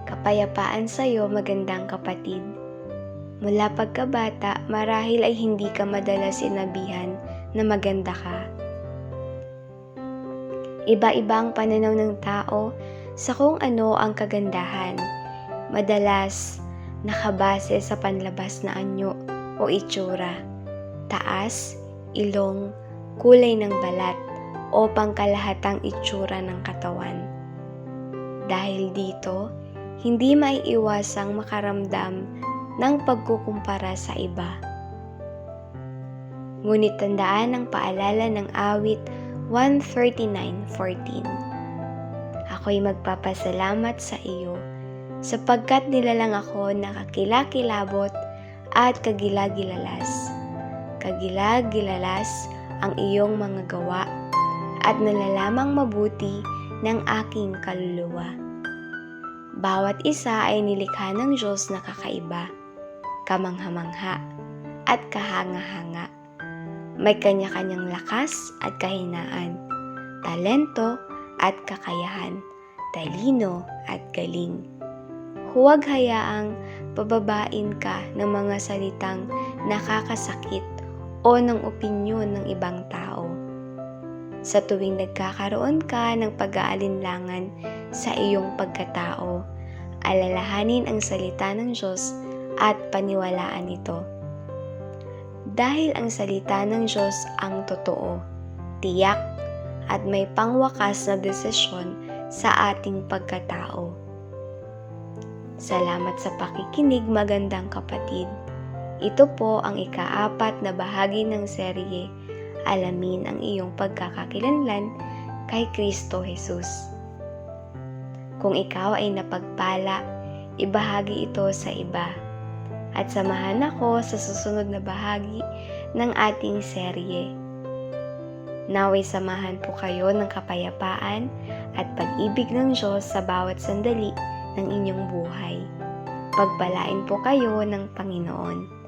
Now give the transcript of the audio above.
Kapayapaan sa'yo, magandang kapatid. Mula pagkabata, marahil ay hindi ka madalas sinabihan na maganda ka. Iba-iba ang pananaw ng tao sa kung ano ang kagandahan. Madalas, nakabase sa panlabas na anyo o itsura, taas, ilong, kulay ng balat, o pangkalahatang itsura ng katawan. Dahil dito, hindi maiiwasang makaramdam ng pagkukumpara sa iba. Ngunit tandaan ang paalala ng awit 139:14. Ako'y magpapasalamat sa iyo, sapagkat nilalang ako na kakilakilabot at kagilagilalas. Kagilagilalas ang iyong mga gawa, at nalalamang mabuti ng aking kaluluwa. Bawat isa ay nilikha ng Diyos na kakaiba, kamangha-mangha, at kahanga-hanga. May kanya-kanyang lakas at kahinaan, talento at kakayahan, talino at galing. Huwag hayaang pababain ka ng mga salitang nakakasakit o ng opinyon ng ibang tao. Sa tuwing nagkakaroon ka ng pag-aalinlangan sa iyong pagkatao, alalahanin ang salita ng Diyos at paniwalaan ito. Dahil ang salita ng Diyos ang totoo, tiyak, at may pangwakas na desisyon sa ating pagkatao. Salamat sa pakikinig, magandang kapatid. Ito po ang ika-4 na bahagi ng serye, Alamin ang iyong pagkakakilanlan kay Kristo Jesus. Kung ikaw ay napagpala, ibahagi ito sa iba. At samahan ako sa susunod na bahagi ng ating serye. Naway samahan po kayo ng kapayapaan at pag-ibig ng Diyos sa bawat sandali ng inyong buhay. Pagpalain po kayo ng Panginoon.